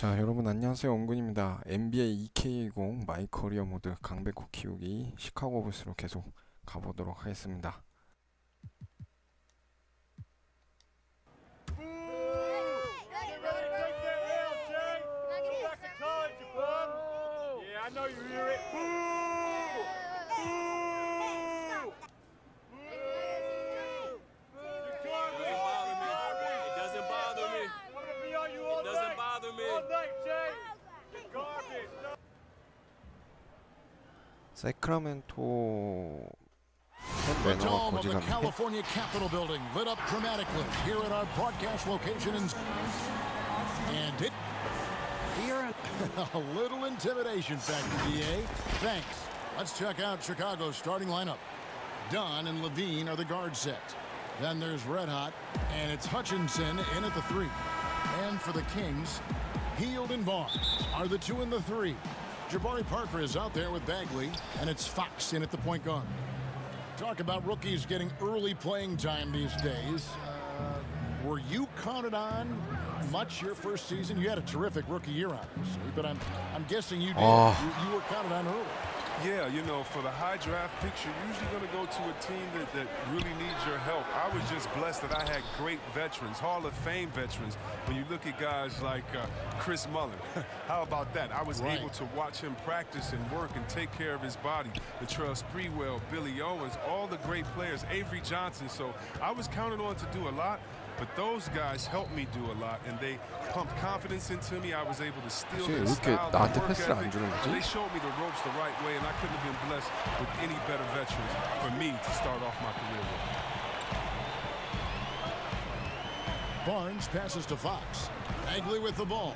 자, 여러분 안녕하세요. 원근입니다. NBA 2K20 마이커리어 모드 강백호 키우기 시카고 불스로 계속 가보도록 하겠습니다. 세크라멘토 팬 The 매너가 dome of the 거지같네. California Capitol building lit up dramatically here at our broadcast location and it here a little intimidation factor, DA. Thanks. Let's check out Chicago's starting lineup. Dunn and Levine are the guard set. Then there's Red Hot, and it's Hutchinson in at the 3. And for the Kings, Hield and Barnes are the 2 and the 3. Jabari Parker is out there with Bagley, and it's Fox in at the point guard. Talk about rookies getting early playing time these days. Were you counted on much your first season? You had a terrific rookie year, obviously, but I'm guessing you did. You were counted on early. Yeah, you know, for the high draft picks, you're usually going to go to a team that really needs your help. I was just blessed that I had great veterans, Hall of Fame veterans. When you look at guys like Chris Mullin, how about that? I was able to watch him practice and work and take care of his body. Latrell Sprewell, Billy Owens, all the great players, Avery Johnson. So I was counted on to do a lot. But those guys helped me do a lot, and they pumped confidence into me. I was able to steal their style, their work ethic. They showed me the ropes the right way, and I couldn't have been blessed with any better veterans for me to start off my career with. Barnes passes to Fox. Bagley with the ball.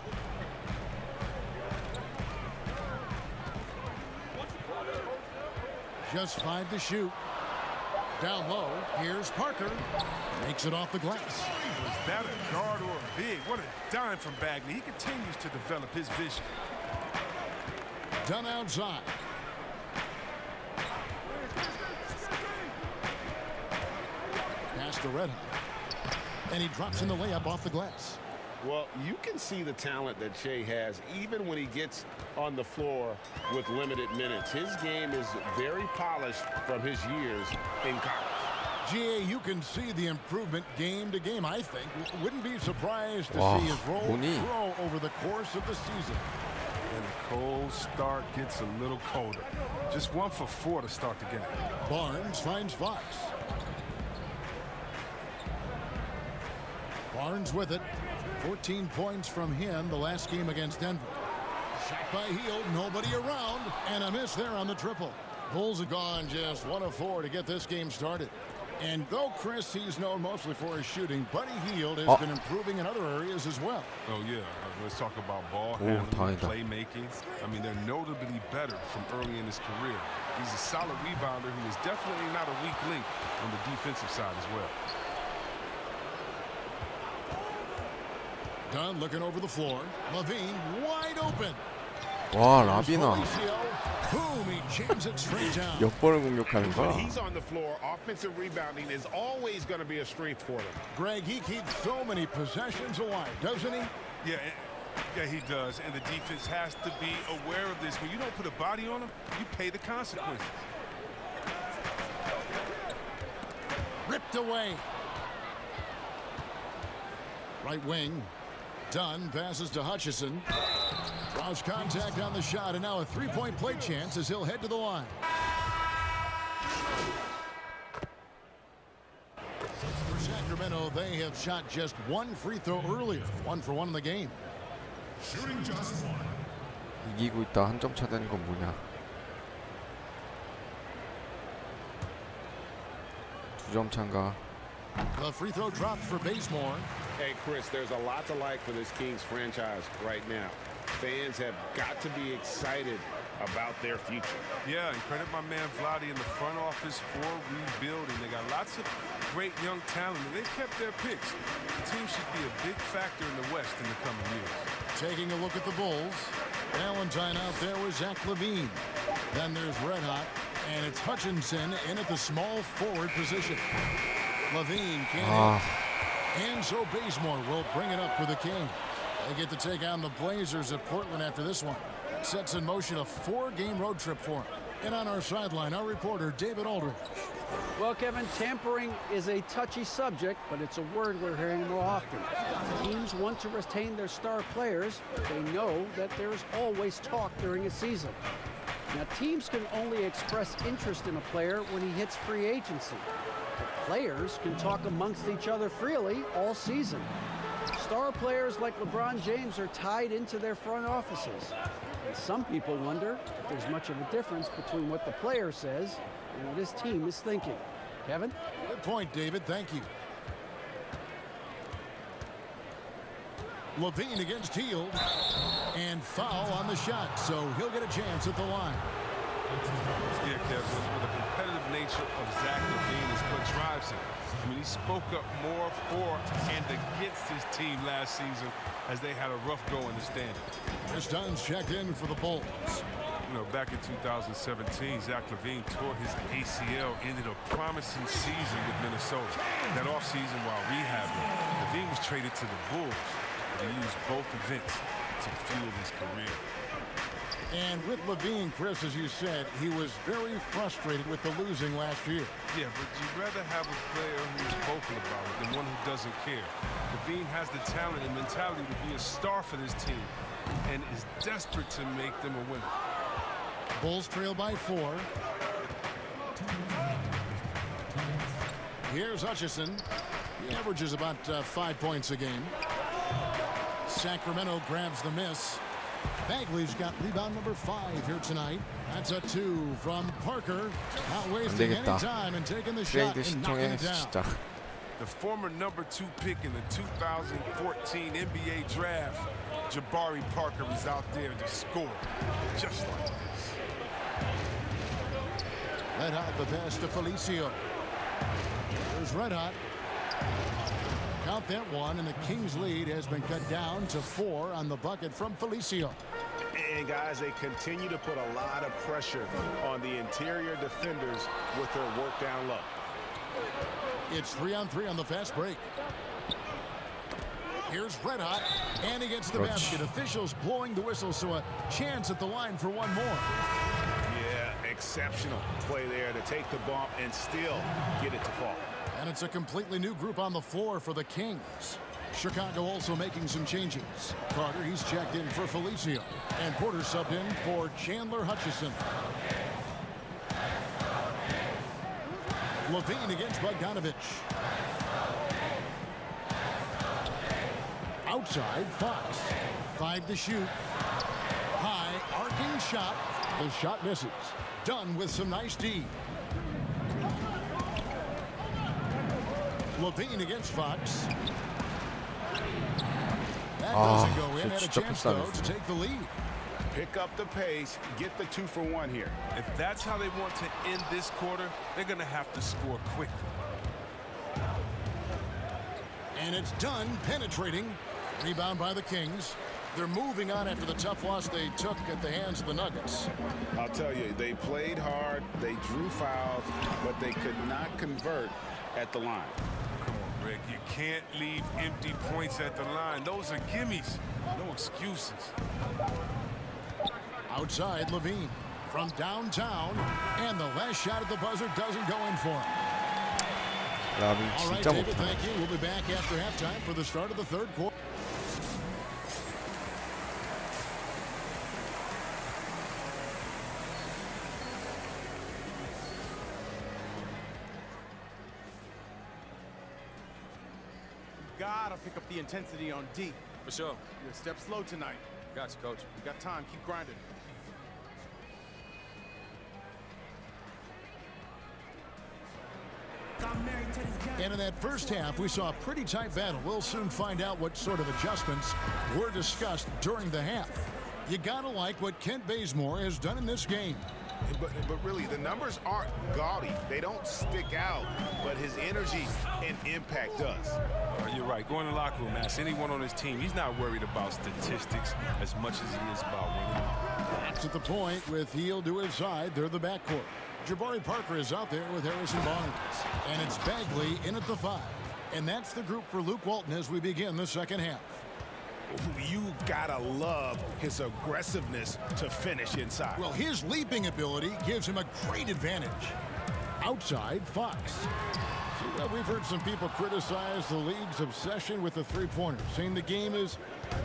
Just 5 to shoot. Down low, here's Parker. Makes it off the glass. Was that a guard or a big? What a dime from Bagley. He continues to develop his vision. Done outside. Pass to Red Hot. And he drops in the layup off the glass. Well, you can see the talent that Shea has even when he gets on the floor with limited minutes. His game is very polished from his years in college. GA, you can see the improvement game to game, I think. Wouldn't be surprised to see his role grow over the course of the season. And the cold start gets a little colder. Just 1 for 4 to start the game. Barnes finds Fox. Barnes with it. 14 points from him the last game against Denver. Shot by Hield, nobody around, and a miss there on the triple. Bulls have gone just 1 of 4 to get this game started. And though Chris, he's known mostly for his shooting, Buddy Hield has been improving in other areas as well. Oh, yeah. Let's talk about ball handling, playmaking. I mean, they're notably better from early in his career. He's a solid rebounder who is definitely not a weak link on the defensive side as well. Dunn looking over the floor. Levine wide open. 와, 라비나. Boom, he jams it straight down. 몇 번을 공격하는 When 거야? he's on the floor, offensive rebounding is always going to be a strength for them. Greg, he keeps so many possessions alive, doesn't he? Yeah, he does. And the defense has to be aware of this. When you don't put a body on him, you pay the consequences. Ripped away. Right wing. Dunn passes to Hutchison. Draws contact on the shot, and now a three-point play chance as he'll head to the line. For Sacramento, they have shot just 1 free throw earlier. 1 for 1 in the game. Shooting just 1. 이기고 있다. 한 점 차 되는 건 뭐냐? 2점 차인가? The free throw dropped for Bazemore. Hey, Chris, there's a lot to like for this Kings franchise right now. Fans have got to be excited about their future. Yeah, and credit my man Vlade in the front office for rebuilding. They got lots of great young talent, and they've kept their picks. The team should be a big factor in the West in the coming years. Taking a look at the Bulls. Valentine out there with Zach Levine. Then there's Red Hot, and it's Hutchinson in at the small forward position. Levine can't hit. And so Bazemore will bring it up for the King. They get to take on the Blazers at Portland after this one. Sets in motion a 4-game road trip for them. And on our sideline, our reporter, David Aldridge. Well, Kevin, tampering is a touchy subject, but it's a word we're hearing more often. Teams want to retain their star players, but they know that there is always talk during a season. Now, teams can only express interest in a player when he hits free agency. But players can talk amongst each other freely all season. Star players like LeBron James are tied into their front offices. And some people wonder if there's much of a difference between what the player says and what his team is thinking. Kevin? Good point, David. Thank you. Levine against Hield. And foul on the shot, so he'll get a chance at the line. Yeah, Kevin, the competitive nature of Zach Levine is what drives him. I mean, he spoke up more for and against his team last season as they had a rough go in the standings. Chris Dunn's checked in for the Bulls. You know, back in 2017, Zach Levine tore his ACL, ended a promising season with Minnesota. That offseason while rehabbing, Levine was traded to the Bulls, but he used both events to fuel his career. And with Levine, Chris, as you said, he was very frustrated with the losing last year. Yeah, but you'd rather have a player who's vocal about it than one who doesn't care. Levine has the talent and mentality to be a star for this team and is desperate to make them a winner. Bulls trail by 4. Here's Hutchison. He averages about 5 points a game. Sacramento grabs the miss. Bagley's got rebound number 5 here tonight. That's a 2 from Parker. Not wasting any time and taking the shot and knocking it down. The former number 2 pick in the 2014 NBA draft, Jabari Parker, is out there to score just like this. Red Hot the pass to Felicio. There's Red Hot. Count that one, and the Kings' lead has been cut down to 4 on the bucket from Felicio. And guys, they continue to put a lot of pressure on the interior defenders with their work down low. It's 3-on-3 on the fast break. Here's Red Hot, and he gets the basket. Officials blowing the whistle, so a chance at the line for one more. Yeah, exceptional play there to take the bump and still get it to fall. And it's a completely new group on the floor for the Kings. Chicago also making some changes. Carter, he's checked in for Felicio. And Porter subbed in for Chandler Hutchison. Levine against Bogdanovich. Outside, Fox. 5 to shoot. High, arcing shot. The shot misses. Dunn with some nice D. Levine against Fox. That doesn't go in. Had a chance, though, to take the lead. Pick up the pace, get the 2-for-1 here. If that's how they want to end this quarter, they're going to have to score quickly. And it's Dunn penetrating. Rebound by the Kings. They're moving on after the tough loss they took at the hands of the Nuggets. I'll tell you, they played hard, they drew fouls, but they could not convert at the line. Come on, Rick. You can't leave empty points at the line. Those are gimmies. No excuses. Outside, Levine from downtown. And the last shot at the buzzer doesn't go in for him. All right, David, thank you. We'll be back after halftime for the start of the third quarter. Gotta pick up the intensity on D. For sure. You're a step slow tonight. Gotcha, coach. You got time. Keep grinding. And in that first half, we saw a pretty tight battle. We'll soon find out what sort of adjustments were discussed during the half. You gotta like what Kent Bazemore has done in this game. But really, the numbers aren't gaudy. They don't stick out, but his energy and impact does. You're right. Go in the locker room, ask anyone on his team. He's not worried about statistics as much as he is about winning. That's at the point with Hield to his side. They're the backcourt. Jabari Parker is out there with Harrison Barnes. And it's Bagley in at the 5. And that's the group for Luke Walton as we begin the second half. You've got to love his aggressiveness to finish inside. Well, his leaping ability gives him a great advantage. Outside, Fox. See, well, we've heard some people criticize the league's obsession with the three-pointer, saying the game is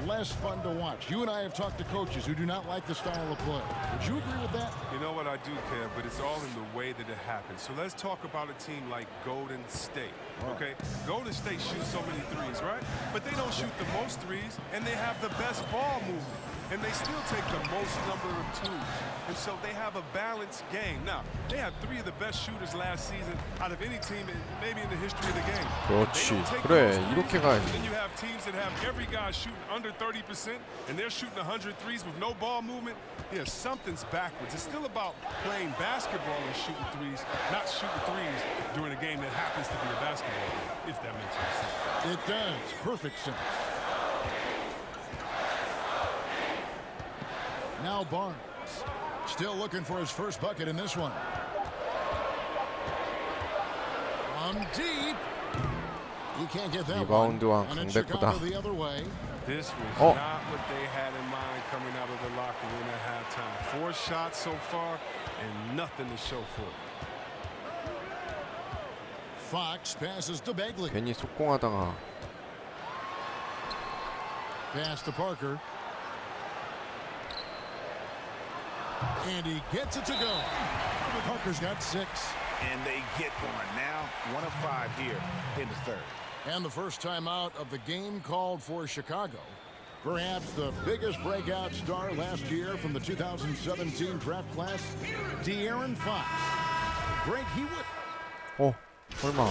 less fun to watch. You and I have talked to coaches who do not like the style of play. Would you agree with that? You know what, I do, Kev, but it's all in the way that it happens. So let's talk about a team like Golden State, okay? Golden State shoots so many threes, right? But they don't shoot the most threes, and they have the best ball movement. And they still take the most number of twos. And so they have a balanced game. Now, they have 3 of the best shooters last season out of any team, maybe in the history of the game. 그렇지. 그래, 이렇게 가야지. Then you have teams that have every guy shooting under 30%, and they're shooting 100 threes with no ball movement. Yeah, something's backwards. It's still about playing basketball and shooting threes, not shooting threes during a game that happens to be a basketball game, if that makes any sense. It does. Perfect sense. Now Barnes. Still looking for his first bucket in this one. From deep. He can't get that one. 리바운드왕 And it's 강백호다. Chicago the other way. This was Oh. not what they had in mind coming out of the locker room at halftime. 4 shots so far and nothing to show for it. Fox passes to Bagley. 괜히 속공하다가 Pass to Parker. And he gets it to go. Parker's got 6. And they get one. Now 1 of 5 here in the third. And the first time out of the game called for Chicago. Perhaps the biggest breakout star last year from the 2017 draft class, De'Aaron Fox. Great he would. 설마.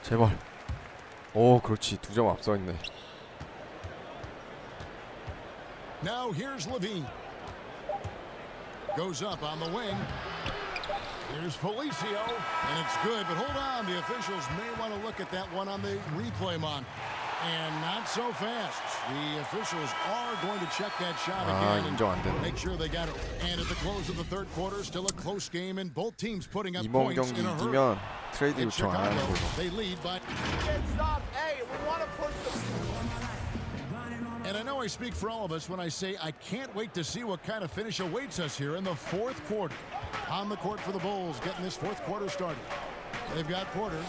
제발. 그렇지. 2점 앞서 있네. Now here's Levine. Goes up on the wing. Here's Felicio. And it's good, but hold on. The officials may want to look at that one on the replay, Mon. And not so fast. The officials are going to check that shot again 인정 안 and 됐네. make sure they got it. And at the close of the third quarter, still a close game, and both teams putting up 이번 points 경기 in a hurry. 이기면 트레이드 It's 요청 안 하는 Chicago. 걸로. They lead by. Hey, we want to push the... And I know I speak for all of us when I say I can't wait to see what kind of finish awaits us here in the fourth quarter. On the court for the Bulls, getting this fourth quarter started. They've got Porter.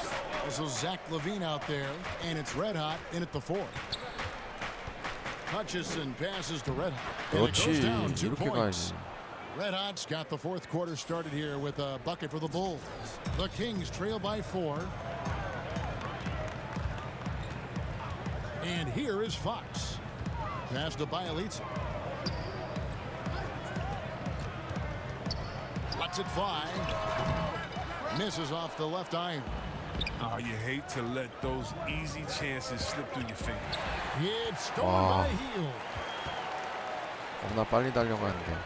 Also Zach LaVine out there, and it's Red Hot in at the 4. Hutchison passes to Red Hot. And it goes 그렇지. down 2 이렇게 points. 가야지. Red Hot's got the fourth quarter started here with a bucket for the Bulls. The Kings trail by 4. And here is Fox. Pass to Bielitsa. Lets it fly. Misses off the left iron. Oh, you hate to let those easy chances slip through your fingers. It's stolen Wow. by Hield. 겁나 빨리 달려가는데.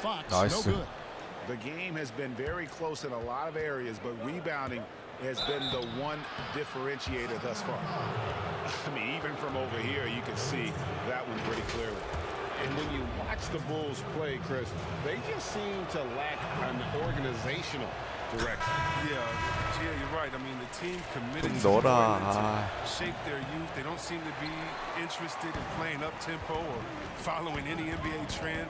Fox, Nice. no good. The game has been very close in a lot of areas, but rebounding has been the one differentiator thus far. I mean, even from over here, you can see that one pretty clearly. And when you watch the Bulls play, Chris, they just seem to lack an organizational direction. Yeah, you're right. I mean, the team committed 좀 to 넣어라. trying to shape their youth. They don't seem to be interested in playing up-tempo or following any NBA trend.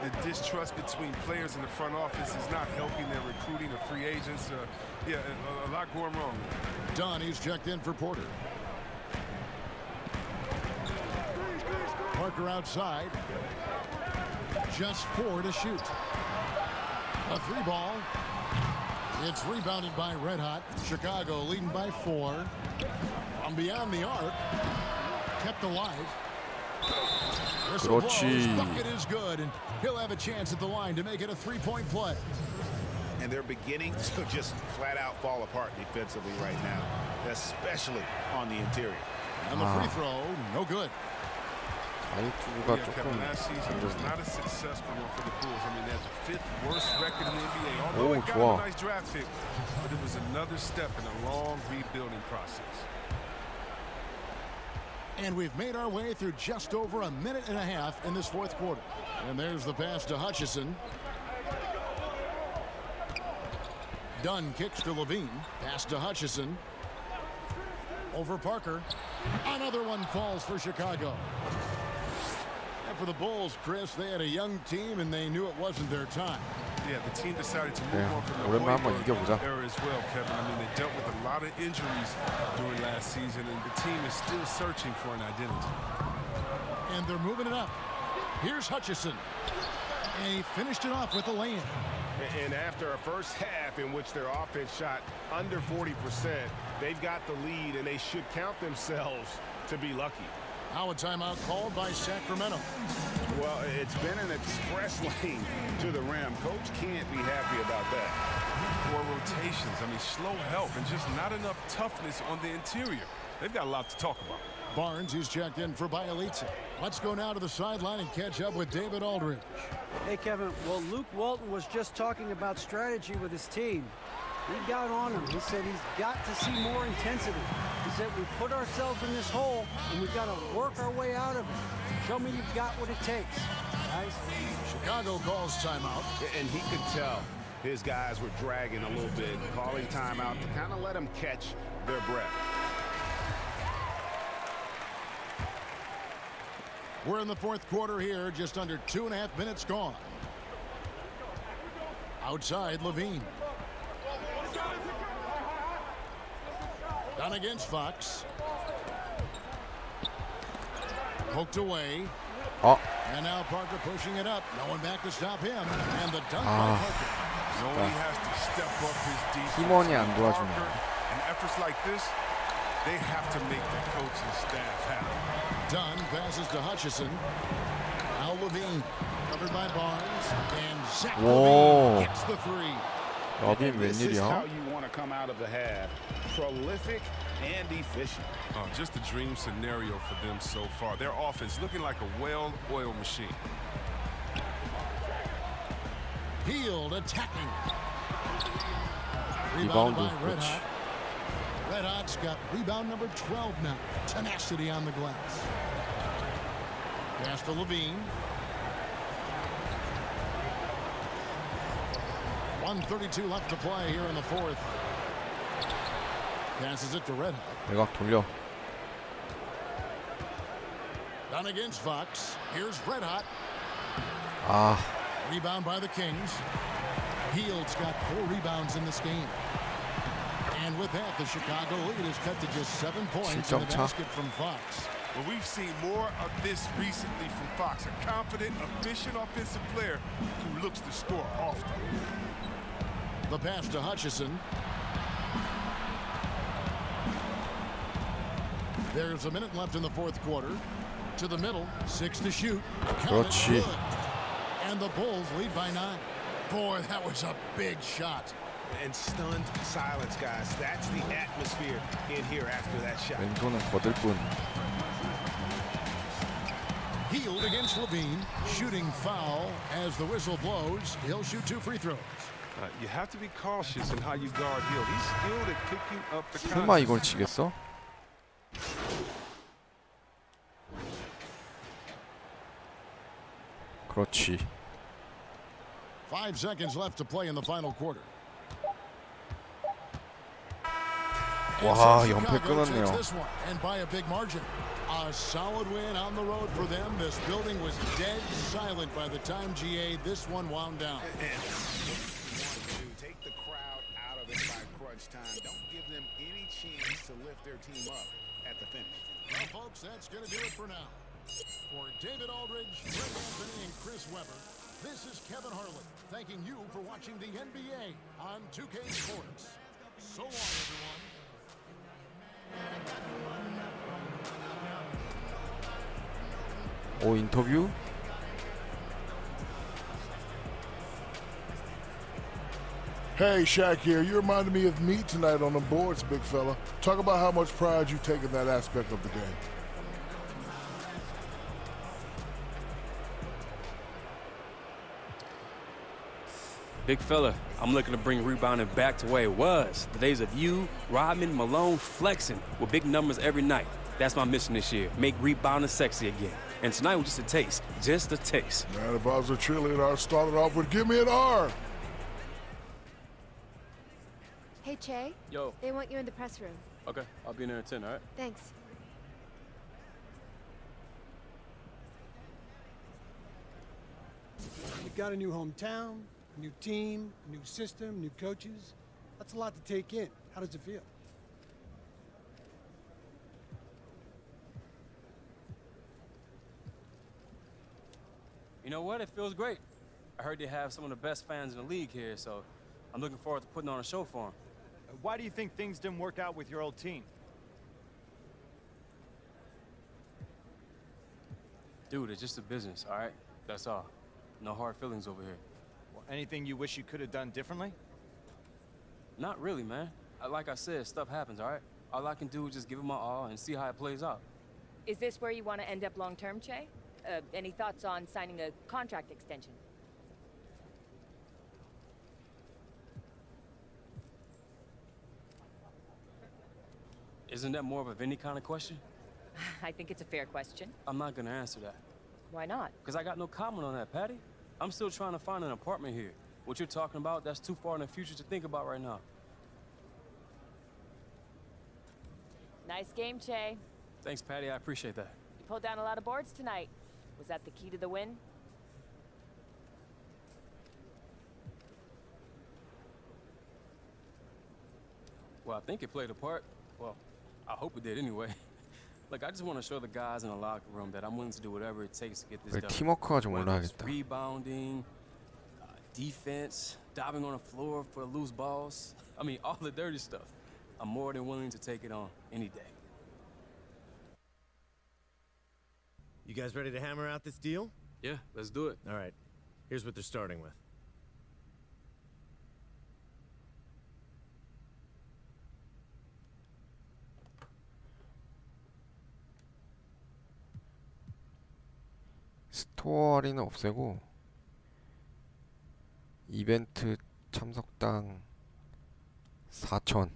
The distrust between players in the front office is not helping their recruiting of free agents. A lot going wrong. Dunn, he's checked in for Porter. Parker outside. Just 4 to shoot. A 3 ball. It's rebounded by Red Hot. Chicago leading by 4. From beyond the arc. Kept alive. Whistle blows. 그렇지. Bucket is good, and he'll have a chance at the line to make it a 3-point play. And they're beginning to just flat out fall apart defensively right now, especially on the interior. And the free throw, no good. 자유투가 Yeah, 조금 Kevin, last season was 안 not 좋네. a successful one for the Bulls. I mean, they had the 5th worst record in the NBA. Although 오, it got 좋아. a nice draft pick, but it was another step in a long rebuilding process. And we've made our way through just over a minute and a half in this fourth quarter. And there's the pass to Hutchison. Dunn kicks to Levine. Pass to Hutchison. Over Parker. Another one falls for Chicago. And for the Bulls, Chris, they had a young team and they knew it wasn't their time. Yeah, the team decided to move on from the 오랜만에 한번 Hoiberg 이겨보자. era as well, Kevin. I mean, they dealt with a lot of injuries during last season, and the team is still searching for an identity. And they're moving it up. Here's Hutchison. And he finished it off with a lay-in. And after a first half in which their offense shot under 40%, they've got the lead, and they should count themselves to be lucky. Now a timeout called by Sacramento. Well, it's been an express lane to the rim. Coach can't be happy about that. Poor rotations. I mean, slow help and just not enough toughness on the interior. They've got a lot to talk about. Barnes, who's checked in for Bielitsa. Let's go now to the sideline and catch up with David Aldridge. Hey, Kevin, well, Luke Walton was just talking about strategy with his team. He got on him. He said he's got to see more intensity. He said we put ourselves in this hole, and we've got to work our way out of it. Show me you've got what it takes, guys. Chicago calls timeout. And he could tell his guys were dragging a little bit, calling timeout to kind of let them catch their breath. We're in the fourth quarter here, just under 2.5 minutes gone. Outside, Levine. Down against Fox. Poked away. 어, And now Parker pushing it up. No one back to stop him. And the dunk by Parker. He has to step up his defense. 팀원이 안 도와주네. And efforts like this, they have to make the coaching staff happy. Dunn passes to Hutchison. Now Levine. Covered by Barnes. And Zach Whoa. Levine gets the three. 러빈 This is how 웬일이야? you want to come out of the half. Prolific and efficient. Oh, just a dream scenario for them so far. Their offense looking like a well-oiled machine. Hield attacking. Rebound, Rebounded by Red 그렇지. Hot. Red Hot's got rebound number 12 now. Tenacity on the glass. Pass to Levine. 1:32 left to play here in the fourth. Passes it to Red Hot. 외곽 돌려. Down against Fox. Here's Red Hot. 아, Rebound by the Kings. Hield's got 4 rebounds in this game. And with that, the Chicago lead is cut to just 7 points in the 7점 차. basket from Fox. Well, we've seen more of this recently from Fox, a confident, efficient offensive player who looks to score often. The pass to Hutchison. There's a minute left in the fourth quarter. To the middle, 6 to shoot. Count it, 그렇지. good. And the Bulls lead by 9. Boy, that was a big shot. And stunned silence, guys. That's the atmosphere in here after that shot. 왼손은 거들 뿐. Hield against Levine. Shooting foul as the whistle blows. He'll shoot 2 free throws. You have to be cautious in how you guard Hill. He's skilled at picking up the 설마 contact. 이걸 치겠어? 그렇지. 5 seconds left to play in the final quarter. 와, And so 연패 Chicago 끊었네요. takes this one, and by a big margin. A solid win on the road for them. This building was dead silent by the time GA this one wound down. Take the crowd out of it by crunch time. Don't give them any chance to lift their team up at the finish. Well, folks, that's going to do it for now. For David Aldridge, Greg Anthony, and Chris Webber, this is Kevin Harlan thanking you for watching the NBA on 2K Sports. So long, everyone. 오, 인터뷰? Hey, Shaq here. You reminded me of me tonight on the boards, big fella. Talk about how much pride you take in that aspect of the game. Big fella, I'm looking to bring rebounding back to where it was. The days of you, Rodman, Malone, flexing with big numbers every night. That's my mission this year, make rebounding sexy again. And tonight was just a taste, just a taste. Man, if I was a cheerleader, I'd start it off with give me an R. Hey, Che. Yo. They want you in the press room. Okay, I'll be in there at 10, all right? Thanks. You got a new hometown, a new team, a new system, new coaches. That's a lot to take in. How does it feel? You know what? It feels great. I heard they have some of the best fans in the league here, so I'm looking forward to putting on a show for them. Why do you think things didn't work out with your old team? Dude, it's just a business, all right? That's all. No hard feelings over here. Well, anything you wish you could have done differently? Not really, man. Like I said, stuff happens, all right? All I can do is just give it my all and see how it plays out. Is this where you want to end up long-term, Che? Any thoughts on signing a contract extension? Isn't that more of a Vinny kind of question? I think it's a fair question. I'm not gonna answer that. Why not? Because I got no comment on that, Patty. I'm still trying to find an apartment here. What you're talking about, that's too far in the future to think about right now. Nice game, Che. Thanks, Patty. I appreciate that. You pulled down a lot of boards tonight. Was that the key to the win? Well, I think it played a part. Well, I hope it did anyway. Look, I just want to show the guys in the locker room that I'm willing to do whatever it takes to get this done. 팀워크가 좀 Whether it's 올라가겠다. rebounding, defense, diving on the floor for the loose balls. I mean, all the dirty stuff. I'm more than willing to take it on any day. You guys ready to hammer out this deal? Yeah, let's do it. All right. Here's what they're starting with. 스토어 할인은 없애고 이벤트 참석당 4,000.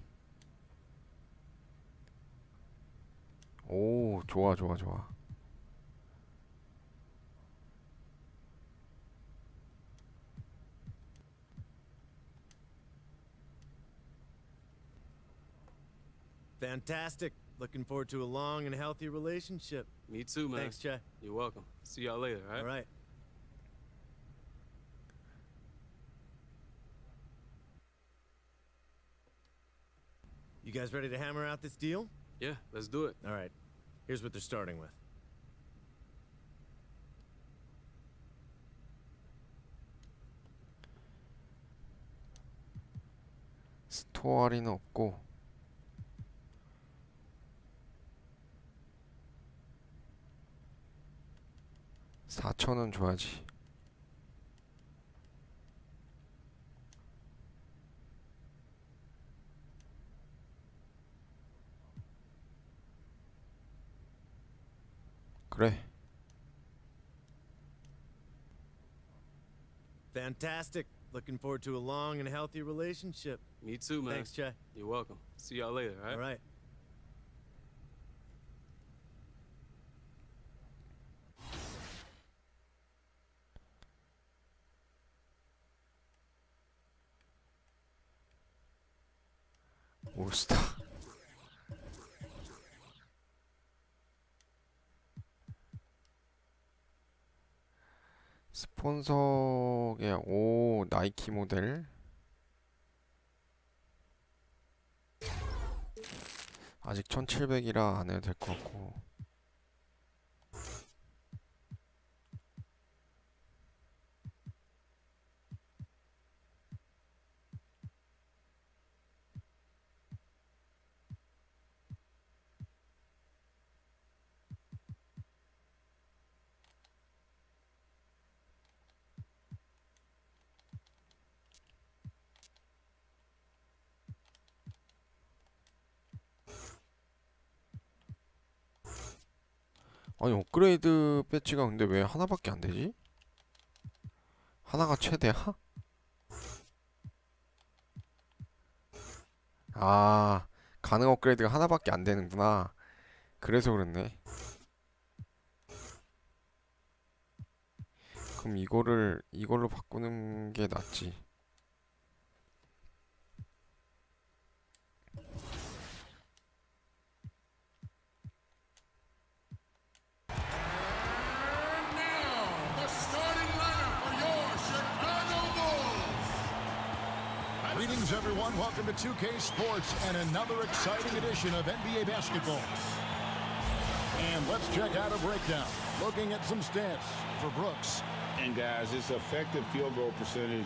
오, 좋아, 좋아, 좋아. Fantastic. Looking forward to a long and healthy relationship. Me too, man. Thanks, Che. You're welcome. See y'all later, all right? All right. You guys ready to hammer out this deal? Yeah, let's do it. All right. Here's what they're starting with. 스토어 할인은 없고 4,000원 줘야지. 그래. Fantastic. Looking forward to a long and healthy relationship. Me too, man. Thanks, Che. You're welcome. See y'all later, all right? All right. 올스타. 스폰서계 오 나이키 모델. 아직 1,700이라 안 해도 될 것 같고. 아니 업그레이드 배지가 근데 왜 하나밖에 안 되지? 하나가 최대야? 아, 가능 업그레이드가 하나밖에 안 되는구나. 그래서 그렇네. 그럼 이걸로 바꾸는 게 낫지. everyone. Welcome to 2K Sports and another exciting edition of NBA basketball. And let's check out a breakdown. Looking at some stats for Brooks. And guys, his effective field goal percentage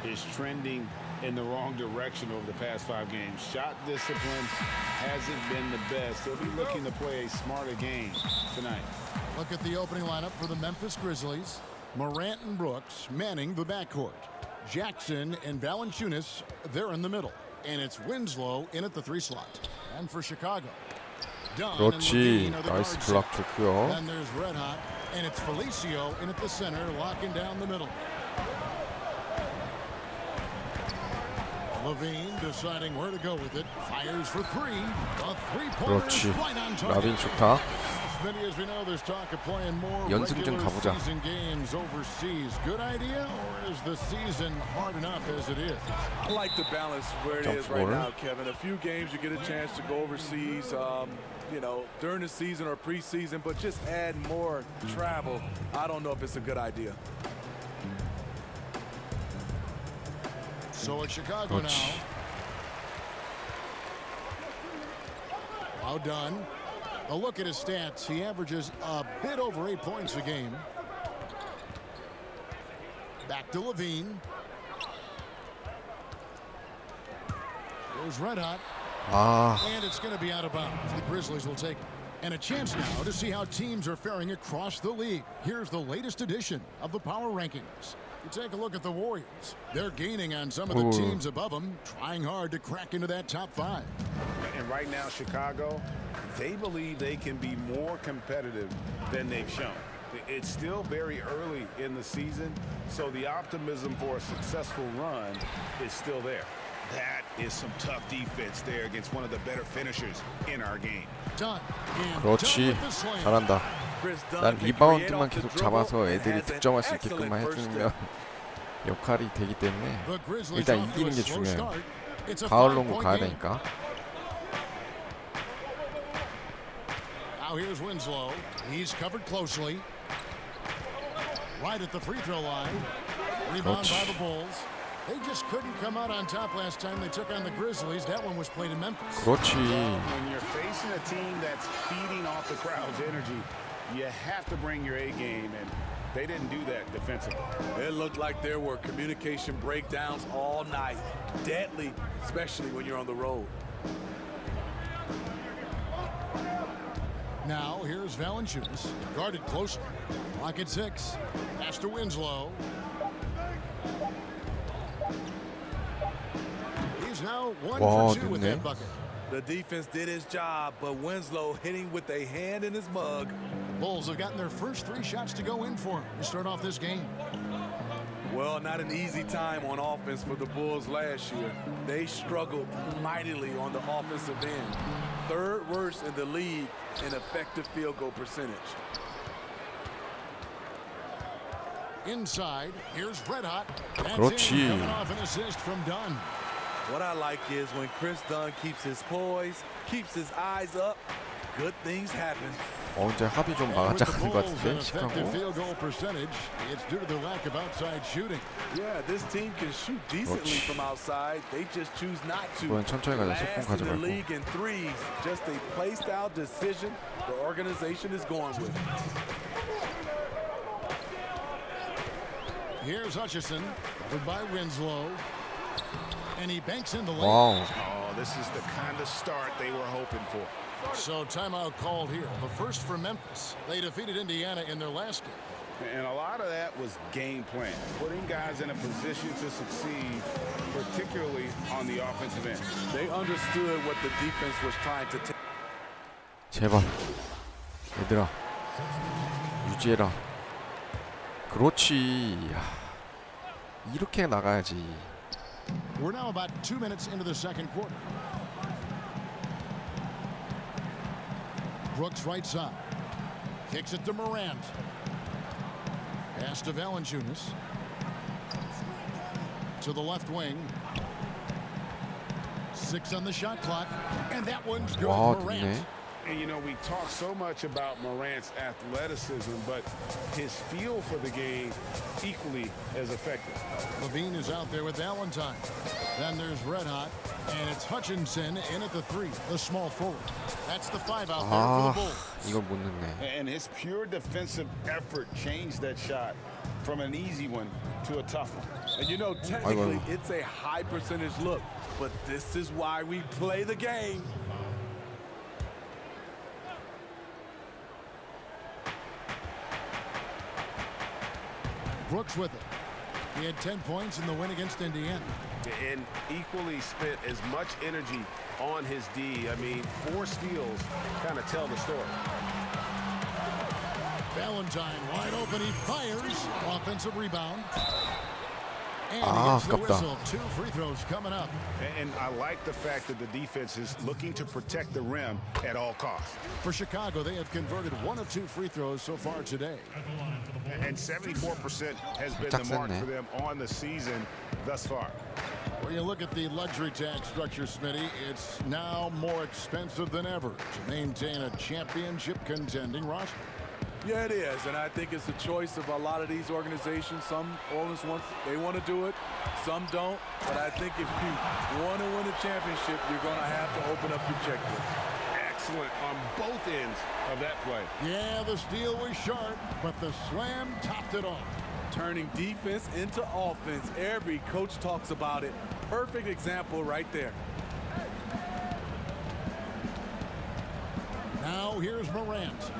is trending in the wrong direction over the past 5 games. Shot discipline hasn't been the best. He'll be looking to play a smarter game tonight. Look at the opening lineup for the Memphis Grizzlies. Morant and Brooks manning the backcourt. Jackson and Valanciunas, they're in the middle. And it's Winslow in at the 3 slot. And for Chicago, Dunn and 그렇지. Levine are the 나이스 guard 블락 set. 좋고요. Then there's Red Hot, and it's Felicio in at the center, locking down the middle. Levine deciding where to go with it. Fires for 3. A three-pointer is 그렇지. right on 라빈 target. 좋다. As many as we know, there's talk of playing more 연승 좀 regular 가보자. season games overseas. Good idea, or is the season hard enough as it is? I like the balance where it is right now, Kevin. A few games you get a chance to go overseas, you know, during the season or preseason, but just add more travel. I don't know if it's a good idea. So it's Chicago now. Now done. A look at his stats. He averages a bit over 8 points a game. Back to Levine. There's Red Hot. And it's going to be out of bounds. The Grizzlies will take it. And a chance now to see how teams are faring across the league. Here's the latest edition of the Power Rankings. You take a look at the Warriors. They're gaining on some of the teams above them, trying hard to crack into that top 5. And right now, Chicago, they believe they can be more competitive than they've shown. It's still very early in the season, so the optimism for a successful run is still there. That is some tough defense there against one of the better finishers in our game. 그렇지. 잘한다. 난 리바운드만 계속 잡아서 애들이 득점할 수 있게끔만 해주면 역할이 되기 때문에 일단 이기는 게 중요해요. 가을 농구 가야 되니까. Now here's Winslow. He's covered closely. Right at the free throw line. Rebound by the Bulls. They just couldn't come out on top last time they took on the Grizzlies. That one was played in Memphis. 그렇지. When you're facing a team that's feeding off the crowd's energy, you have to bring your A game, and they didn't do that defensively. It looked like there were communication breakdowns all night. Deadly, especially when you're on the road. Now here's Valanciunas, guarded closely. Clock at 6. Pass to Winslow. He's now 1 for 2 with that bucket. The defense did his job, but Winslow hitting with a hand in his mug. Bulls have gotten their first 3 shots to go in for him to start off this game. Well, not an easy time on offense for the Bulls last year. They struggled mightily on the offensive end. 3rd worst in the league in effective field goal percentage. Inside, here's Red Hot. 그렇지. Coming off an assist from Dunn. What I like is when Chris Dunn keeps his poise, keeps his eyes up, good things happen. 이제 합이 좀 맞아가는 것 같은데 시카고. Field goal percentage. It's due to the lack of outside shooting. Yeah, this team can shoot decently from outside. They just choose not to. 이번엔 천천히 가자. 10분 Last in the 가져가고. league in threes. Just a play-style decision the organization is going with. Here's Hutchison, covered by Winslow. And he banks in the lane. 와우. Oh, this is the kind of start they were hoping for. So timeout called here. The first for Memphis. They defeated Indiana in their last game. And a lot of that was game plan, putting guys in a position to succeed, particularly on the offensive end. They understood what the defense was trying to take. 제발. 얘들아. 유지해라. 그렇지. 야. 이렇게 나가야지. We're now about 2 minutes into the second quarter. Brooks right side. Kicks it to Morant. Pass to Valanciunas. To the left wing. 6 on the shot clock. And that one's good. 와, Morant. 좋네. And you know, we talk so much about Morant's athleticism, but his feel for the game equally as effective. Levine is out there with Valentine. Then there's Red Hot, and it's Hutchinson in at the 3, the small forward. That's the 5 out there for the Bulls. 이걸 못 넣네. And his pure defensive effort changed that shot from an easy one to a tough one. And you know, technically, it's a high percentage look, but this is why we play the game. Brooks with it. He had 10 points in the win against Indiana. And equally spent as much energy on his D. I mean, 4 steals kind of tell the story. Valentine wide open. He fires. Offensive rebound. And Ah, he gets the whistle. 2 free throws coming up. And I like the fact that the defense is looking to protect the rim at all costs. For Chicago, they have converted 1 of 2 free throws so far today. And 74% has been the mark for them on the season thus far. When you look at the luxury tax structure, Smitty, it's now more expensive than ever to maintain a championship contending roster. Yeah, it is, and I think it's a choice of a lot of these organizations. Some owners want to do it, some don't. But I think if you want to win a championship, you're going to have to open up your checkbook. Excellent on both ends of that play. Yeah, the steal was sharp, but the slam topped it off. Turning defense into offense. Every coach talks about it. Perfect example right there. Now here's Morant.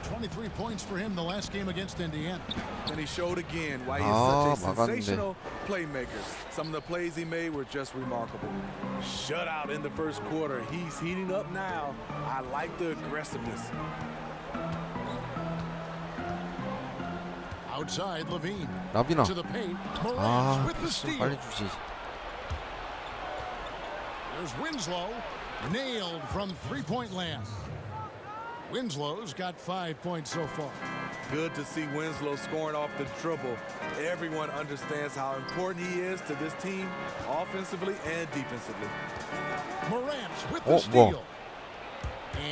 23 points for him the last game against Indiana. And he showed again why he's such a sensational playmaker. Some of the plays he made were just remarkable. Shutout in the first quarter. He's heating up now. I like the aggressiveness. Outside, Levine. 라비나. To the paint. Morant with the steal. 빨리 주지. There's Winslow. Nailed from three-point land. Winslow's got 5 points so far. Good to see Winslow scoring off the dribble. Everyone understands how important he is to this team, offensively and defensively. Morant with the steal.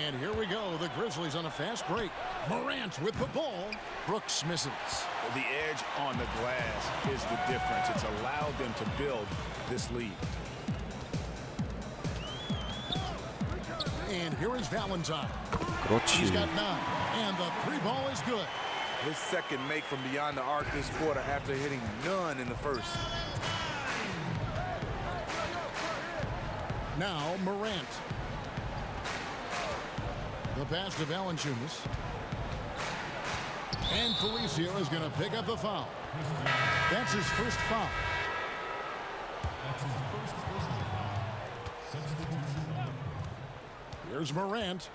And here we go. The Grizzlies on a fast break. Morant with the ball. Brooks misses. The edge on the glass is the difference. It's allowed them to build this lead. And here is Valentine. 그렇지. He's got 9. And the 3 ball is good. His second make from beyond the arc this quarter after hitting none in the first. Now Morant. The pass to Valanciunas. And Felicio is going to pick up the foul. That's his first foul. Here's Morant.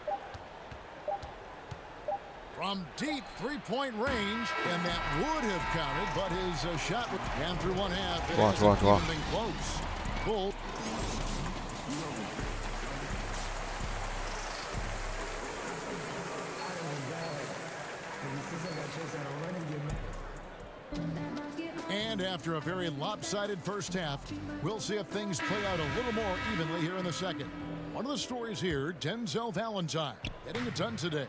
From deep three-point range, and that would have counted, but his shot was down through one half. It hasn't even been close. Bull. And after a very lopsided first half, we'll see if things play out a little more evenly here in the second. One of the stories here, Denzel Valentine, getting it done today.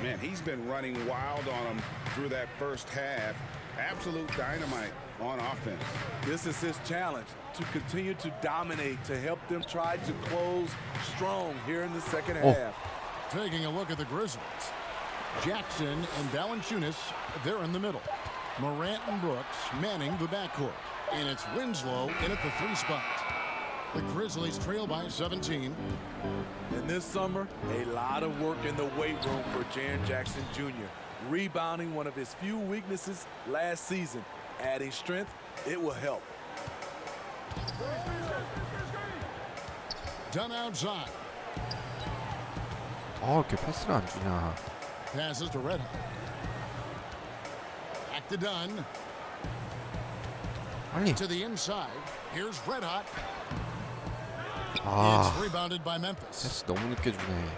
Man, he's been running wild on him through that first half. Absolute dynamite on offense. This is his challenge, to continue to dominate, to help them try to close strong here in the second half. Taking a look at the Grizzlies. Jackson and Valanciunas, they're in the middle. Morant and Brooks manning the backcourt. And it's Winslow in at the 3 spot. The Grizzlies trail by 17. And this summer, a lot of work in the weight room for Jaren Jackson Jr. Rebounding, one of his few weaknesses last season. Adding strength, it will help. Done outside. 이렇게 패스를 안 주냐. Passes to Red Hot. Back to Dunn. 아니. To the inside. Here's Red Hot. 아. It's rebounded by Memphis. 패스 너무 늦게 주네.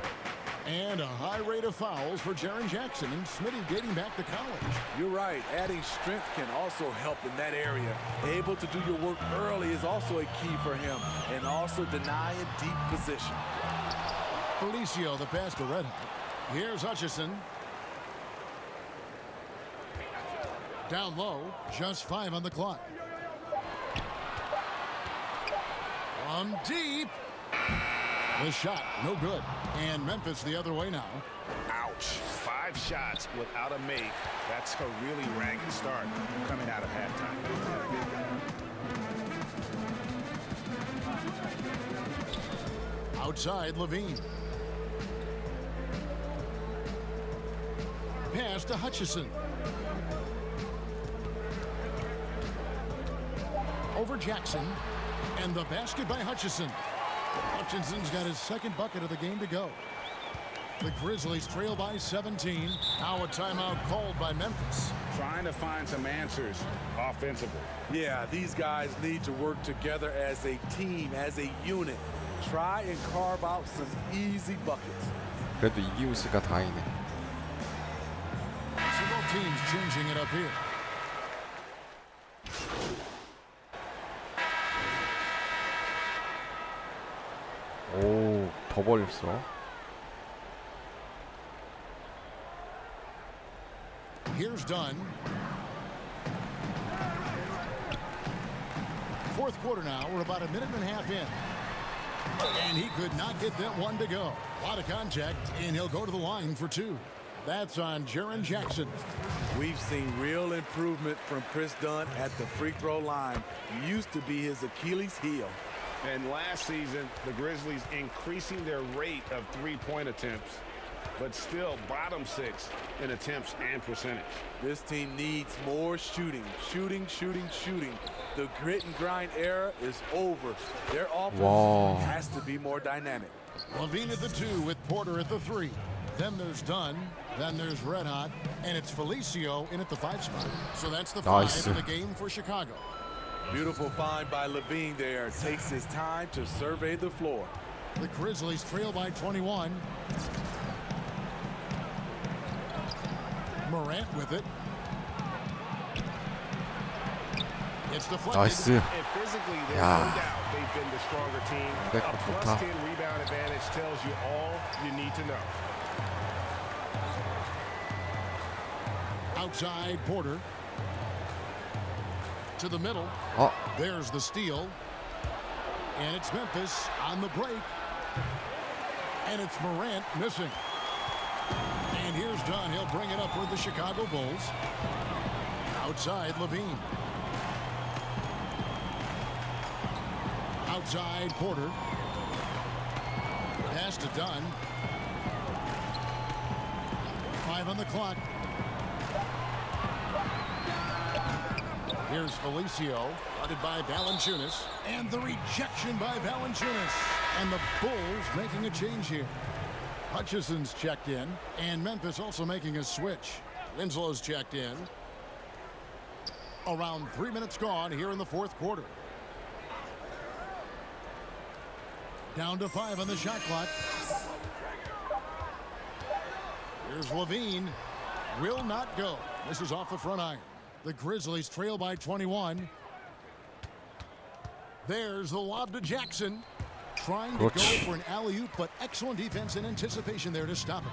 And a high rate of fouls for Jaren Jackson and Smitty dating back to college. You're right. Adding strength can also help in that area. Able to do your work early is also a key for him, and also denying deep position. Felicio, the pass to Red Hot. Here's Hutchison. Down low, just 5 on the clock. From deep. The shot, no good. And Memphis the other way now. Ouch. 5 shots without a make. That's a really ragged start coming out of halftime. Outside, Levine. Pass to Hutchison. Over Jackson. And the basket by Hutchison. Hutchison's got his second bucket of the game to go. The Grizzlies trail by 17. Now a timeout called by Memphis. Trying to find some answers offensively. Yeah, these guys need to work together as a team, as a unit. Try and carve out some easy buckets. 그래도 이기우스가 다행이네. So both teams changing it up here. 오, 더 벌렸어. Here's Dunn. Fourth quarter now. We're about a minute and a half in. And he could not get that one to go. A lot of contact, and he'll go to the line for 2. That's on Jaren Jackson. We've seen real improvement from Chris Dunn at the free throw line. Used to be his Achilles heel. And last season, the Grizzlies increasing their rate of three-point attempts, but still bottom 6 in attempts and percentage. This team needs more shooting. Shooting. The grit and grind era is over. Their offense has to be more dynamic. Levine at the 2 with Porter at the 3. Then there's Dunn. Then there's Red Hot. And it's Felicio in at the 5 spot. So that's the 5 in the game for Chicago. Beautiful find by Levine there. Takes his time to survey the floor. The Grizzlies trail by 21. Morant with it. It's deflected. 나이스. And physically, there's no 야. doubt they've been the stronger team. 강백호 A 좋다. plus 10 rebound advantage tells you all you need to know. Outside Porter. To the middle. There's the steal. And it's Memphis on the break. And it's Morant missing. And here's Dunn. He'll bring it up for the Chicago Bulls. Outside Levine. Outside Porter. Pass to Dunn. 5 on the clock. Here's Felicio, guarded by Valanciunas, and the rejection by Valanciunas. And the Bulls making a change here. Hutchison's checked in, and Memphis also making a switch. Winslow's checked in. Around 3 minutes gone here in the fourth quarter. Down to 5 on the shot clock. Here's Levine. Will not go. This is off the front iron. The Grizzlies trail by 21. There's the lob to Jackson. Trying to go for an alley-oop, but excellent defense and anticipation there to stop it.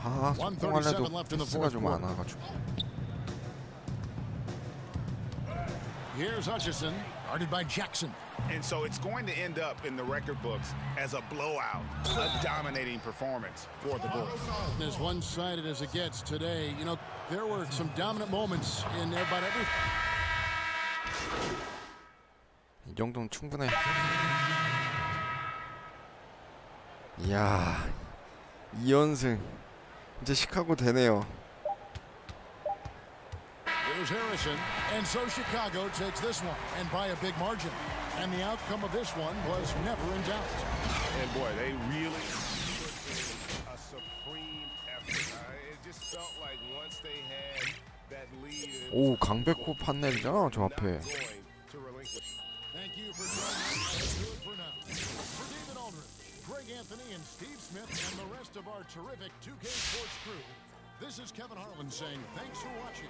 1:37 left in the fourth quarter. Here's Hutchison, guarded by Jackson. And so it's going to end up in the record books as a blowout, a dominating performance for the Bulls. As one-sided as it gets today, you know, there were some dominant moments in about every... 이 정도면 충분해. 이야, 2연승. 이제 시카고 되네요. Here's Harrison, and so Chicago takes this one, and by a big margin. And the outcome of this one was never in doubt. And boy, they really a supreme effort. It just felt like once they had that lead. 오, 강백호 판넬이잖아, 저 앞에. Thank you for joining us. Let's do it for now. For David Aldridge, Greg Anthony, and Steve Smith, and the rest of our terrific 2K Sports crew, this is Kevin Harlan saying thanks for watching.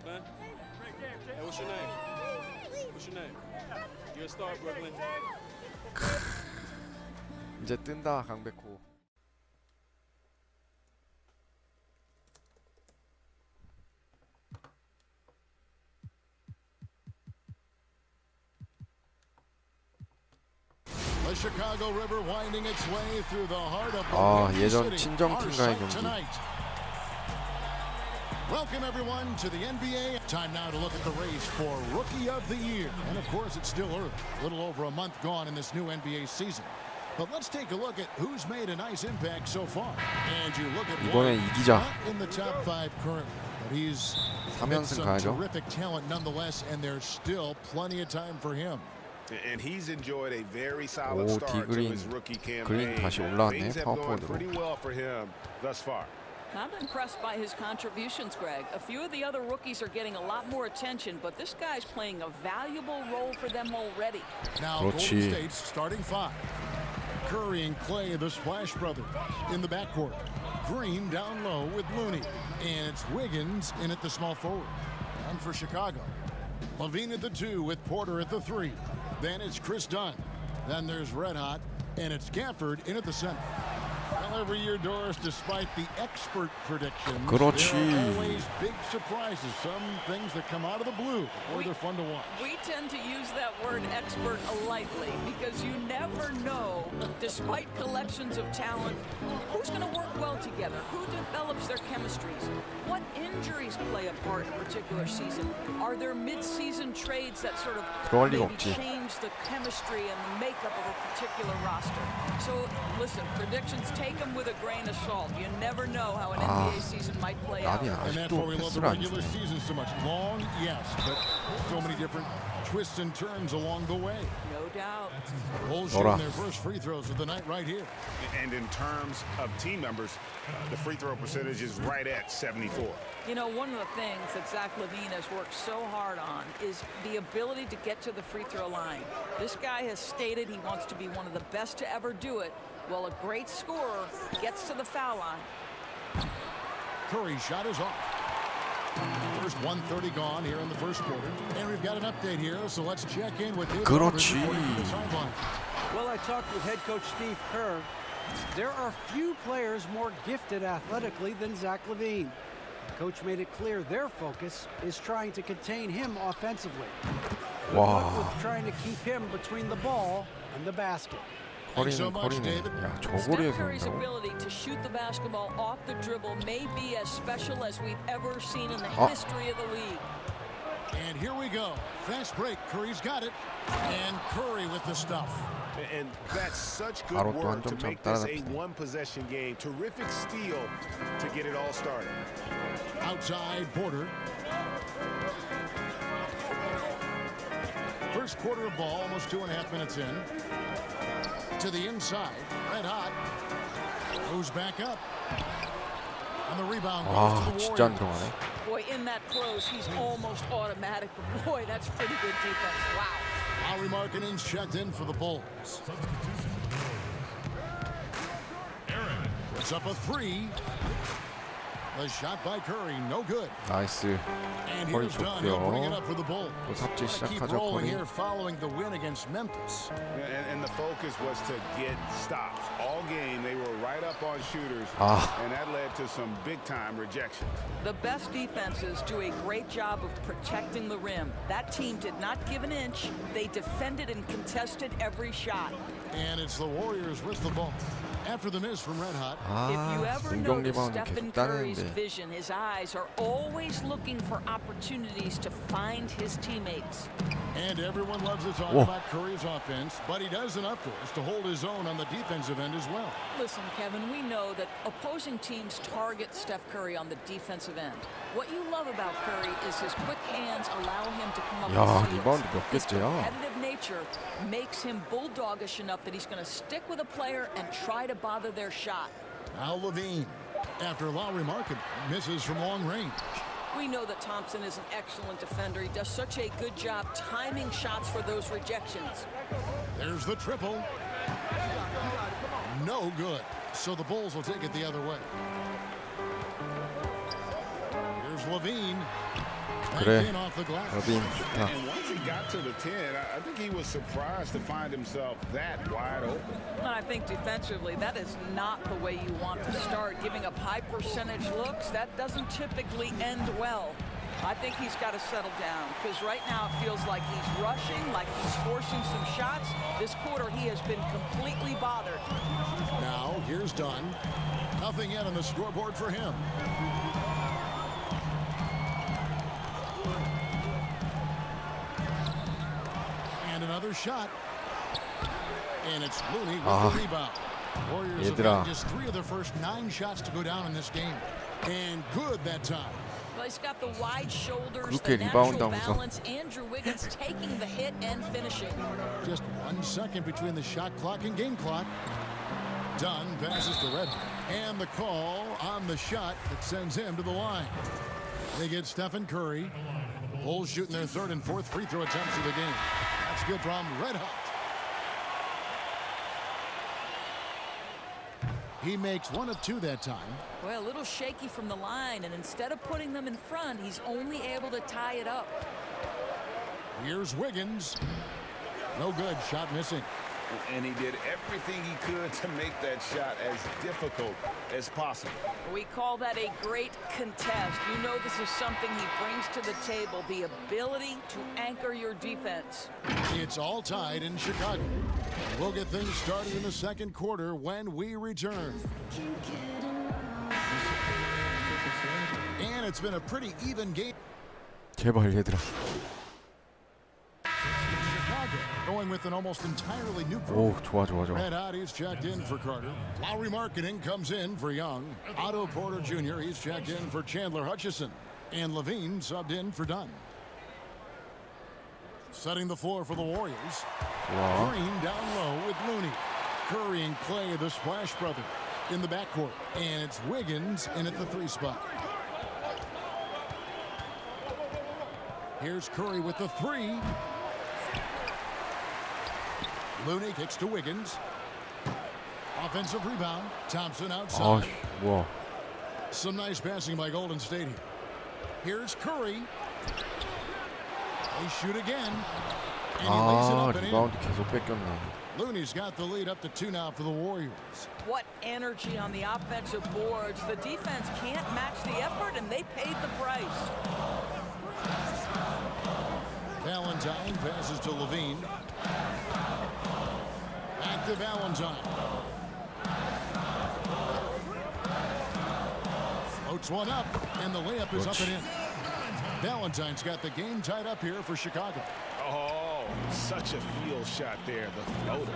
Hey, what's your name? What's your name? You're a star, Brooklyn. 이제 뜬다 강백호. The Chicago River winding its way through the heart of 아, Milwaukee 예전 City. 친정팀과의 Our 경기. sight tonight. Welcome everyone to the NBA. Time now to look at the race for Rookie of the Year. And of course it's still early. A little over a month gone in this new NBA season. But let's take a look at who's made a nice impact so far. And you look at 이번엔 one, 이기자. not in the top 5 currently, but he's got 3연승 some 가야죠. terrific talent nonetheless, and there's still plenty of time for him. And he's enjoyed a very solid 오, start to 디그린. his rookie 그린 campaign. 다시 올라왔네, Things have gone 파워포워드로. pretty well for him thus far. I'm impressed by his contributions, Greg. A few of the other rookies are getting a lot more attention, but this guy's playing a valuable role for them already. Now Golden State's starting 5. Curry and Clay, the Splash Brothers, in the backcourt. Green down low with Looney. And it's Wiggins in at the small forward. And for Chicago, Levine at the 2 with Porter at the 3. Then it's Chris Dunn. Then there's Red Hot. And it's Gafford in at the center. Well, every year, Doris, despite the expert predictions, 그렇지. there are always big surprises. Some things that come out of the blue, or they're fun to watch. We tend to use that word expert lightly because you never know, despite collections of talent, who's going to work well together, who develops their chemistries, what injuries play a part in a particular season. Are there mid-season trades that sort of 그럴 리가 maybe 없지. change the chemistry and the makeup of a particular roster? So, listen, predictions, take them with a grain of salt. You never know how an NBA season might play out. 남이 And that's 아직도 why we love the 패스를 안 regular 주네. season so much. Long, yes, but so many different twists and turns along the way. No doubt. Bulls Nora. shooting their first free throws of the night right here. And in terms of team members, the free throw percentage is right at 74. You know, one of the things that Zach LaVine has worked so hard on is the ability to get to the free throw line. This guy has stated he wants to be one of the best to ever do it. Well, a great scorer gets to the foul line. Curry's shot is off. First 1:30 gone here in the first quarter. And we've got an update here, so let's check in with David 그렇지. Aldridge reporting from the sideline. Well, I talked with head coach Steve Kerr. There are few players more gifted athletically than Zach LaVine. The coach made it clear their focus is trying to contain him offensively. Good luck with trying to keep him between the ball and the basket. 거리는 야, 저 거리에서 Steph Curry's 한다고? ability to shoot the basketball off the dribble may be as special as we've ever seen in the history of the league. And here we go. Fast break. Curry's got it. And Curry with the stuff. And that's such good 바로 또 한 work to 점 make this a 따라잡히네. one-possession game. Terrific steal to get it all started. Outside Porter. First quarter of ball, almost 2.5 minutes in. To the inside, Red Hot. Goes back up. And the rebound goes 아, to the 진짜 안 Warriors. 들어가네. Boy, in that close, he's almost automatic. But boy, that's pretty good defense. Wow. Lauri Markkanen's checked in for the Bulls. Puts up a 3. The shot by Curry, no good. 나이스. And 거리 here's Dunn. He'll bring it 좋고요. up for the Bulls. 또 삽질 Keep 시작하죠, rolling 거리. here following the win against Memphis. And the focus was to get stops. All game, they were right up on shooters, and that led to some big-time rejections. The best defenses do a great job of protecting the rim. That team did not give an inch. They defended and contested every shot. And it's the Warriors with the ball. After the miss from Red Hot. If you ever 공격 notice 리바운드 Stephen 계속 Curry's 따내는데 vision, his eyes are always looking for opportunities to find his teammates. And everyone loves to talk Whoa. about Curry's offense, but he does enough for us to hold his own on the defensive end as well. Listen, Kevin, we know that opposing teams target Steph Curry on the defensive end. What you love about Curry is his quick hands allow him to come up 야, with steals. 리바운드 몇 His 개째야? competitive nature makes him bulldogish enough that he's going to stick with a player and try to bother their shot. Now Levine, after Lauri Markkanen misses from long range. We know that Thompson is an excellent defender. He does such a good job timing shots for those rejections. There's the triple. No good. So the Bulls will take it the other way. Here's Levine. 그래, off the glass. 러빈 좋다. And once he got to the 10, I think he was surprised to find himself that wide open. I think defensively, that is not the way you want to start. Giving up high percentage looks, that doesn't typically end well. I think he's got to settle down because right now it feels like he's rushing, like he's forcing some shots. This quarter, he has been completely bothered. Now, here's Dunn. Nothing yet on the scoreboard for him. And another shot. And it's Looney with the rebound. Warriors have got just 3 of their first 9 shots to go down in this game. And good that time. Well, he's got the wide shoulders, 그렇게 the natural 리바운드하면서. balance. Andrew Wiggins taking the hit and finishing. Just 1 second between the shot clock and game clock. Dunn passes to Red. And the call on the shot that sends him to the line. They get Stephen Curry. The Bulls shooting their 3rd and 4th free throw attempts of the game. That's good from Red Hot. He makes 1 of 2 that time. Well, a little shaky from the line, and instead of putting them in front, he's only able to tie it up. Here's Wiggins. No good. Shot missing. And he did everything he could to make that shot as difficult as possible. We call that a great contest. You know this is something he brings to the table, the ability to anchor your defense. It's all tied in Chicago. We'll get things started in the 2nd quarter when we return. And it's been a pretty even game. 제발 얘들아. Going with an almost entirely new group. 오, 좋아. Red Hot, he's checked in for Carter. Lowry Marketing comes in for Young. Otto Porter Jr., he's checked in for Chandler Hutchison. And Levine subbed in for Dunn. Setting the floor for the Warriors. 좋아. Green down low with Looney. Curry and Clay, the Splash Brothers, in the backcourt. And it's Wiggins in at the 3 spot. Here's Curry with the 3. Looney kicks to Wiggins. Offensive rebound. Thompson outside. 와. Some nice passing by Golden State here. Here's Curry. They shoot again. And he lays it up and 리바운드 계속 뺏겼네. Looney's got the lead up to 2 now for the Warriors. What energy on the offensive boards. The defense can't match the effort, and they paid the price. Valentine passes to Levine. Back to Valentine. Floats 1 up, and the layup is up and in. Valentine's got the game tied up here for Chicago. Oh, such a field shot there, the floater.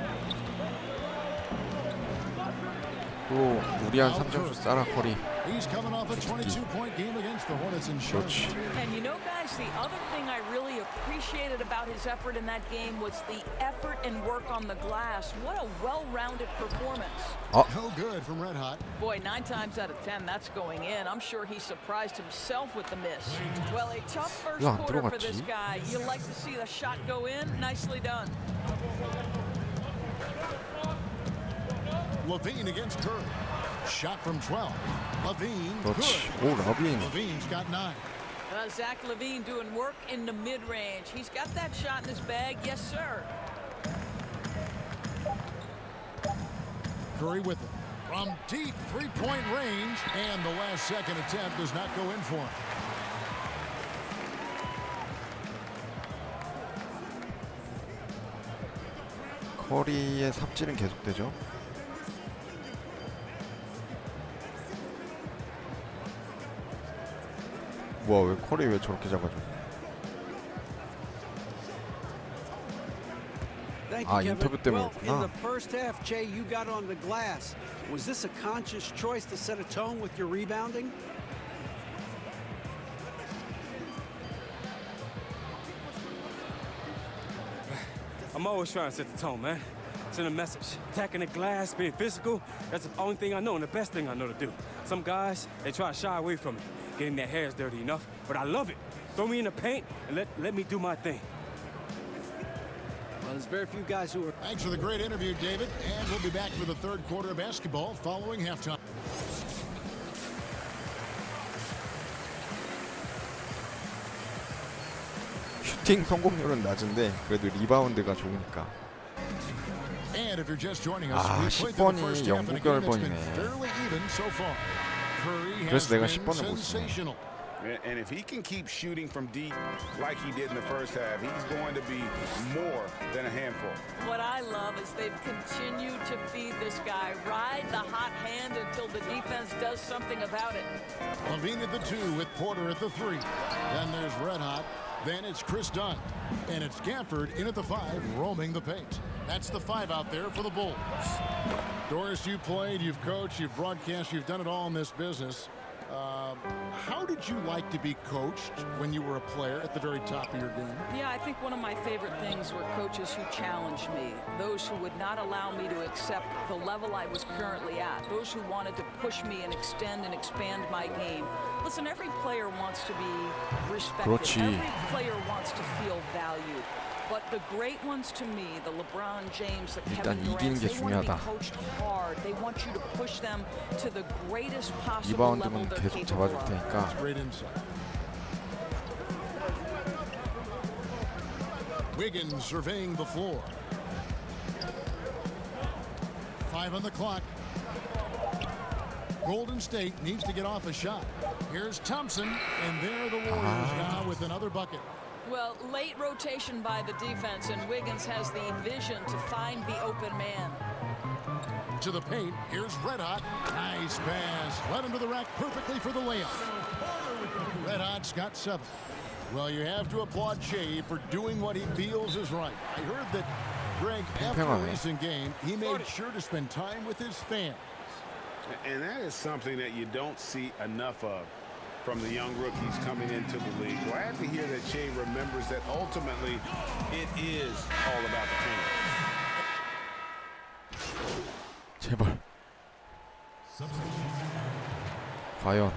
또 무리한 3점슛 쏴라 커리. He's coming off a 22-point game against the Hornets in Charlotte. And you know, guys, the other thing I really appreciated about his effort in that game was the effort and work on the glass. What a well-rounded performance. No good from Red Hot. Boy, 9 times out of 10, that's going in. I'm sure he surprised himself with the miss. Well, a tough first quarter for this guy. You like to see the shot go in. Nicely done. Levine against Curry. Shot from 12. Levine, 그렇지. good. 오, 러빈. Levine's got 9. Zach Levine doing work in the mid-range. He's got that shot in his bag. Yes, sir. Curry with it. From deep 3-point range. And the last second attempt does not go in for him. 커리의 삽질은 계속되죠. 뭐야, 왜 커리 왜 저렇게 잡아줘? 아, 인터뷰 Well, in 때문이었구나. the first half, Jay, you got on the glass. Was this a conscious choice to set a tone with your rebounding? I'm always trying to set the tone, man. Send a message. Attacking the glass, being physical, that's the only thing I know and the best thing I know to do. Some guys, they try to shy away from it, getting their hairs dirty enough, but I love it. Throw me in the paint and let me do my thing. Well, there's very few guys who are. Thanks for the great interview, David. And we'll be back for the third quarter of basketball following halftime. 슈팅 성공률은 낮은데 그래도 리바운드가 좋으니까. And if you're just joining us, 아, we played through the 10번이 first half in a 영국 game that's been 열번이네. fairly even so far. Curry has 그래서 내가 been 10번을 못 쓰네. sensational. And if he can keep shooting from deep like he did in the first half, he's going to be more than a handful. What I love is they've continued to feed this guy, ride the hot hand until the defense does something about it. Levine at the 2 with Porter at the 3. Then there's Red Hot. Then it's Chris Dunn. And it's Gafford in at the 5, roaming the paint. That's the 5 out there for the Bulls. Doris, you played, you've coached, you've broadcast, you've done it all in this business. How did you like to be coached when you were a player at the very top of your game? Yeah, I think one of my favorite things were coaches who challenged me, those who would not allow me to accept the level I was currently at, those who wanted to push me and extend and expand my game. Listen, every player wants to be respected. 그렇지. Every player wants to feel valued. But the great ones to me, the LeBron James, the Kevin Durant, they want to be coached hard. They want you to push them to the greatest possible level 리바운드는 they're 계속 capable 잡아줄 of. 테니까. Great insight. Wiggins surveying the floor. 5 on the clock. Golden State needs to get off a shot. Here's Thompson, and there the Warriors now with another bucket. Well, late rotation by the defense, and Wiggins has the vision to find the open man. To the paint, here's Red Hot. Nice pass. Led him to the rack perfectly for the layup. Red Hot's got 7. Well, you have to applaud Shea for doing what he feels is right. I heard that Greg, after a recent game, he made sure to spend time with his fans. And that is something that you don't see enough of from the young rookies coming into the league. Glad to hear that Shea remembers that ultimately it is all about the team. 제발. 과연.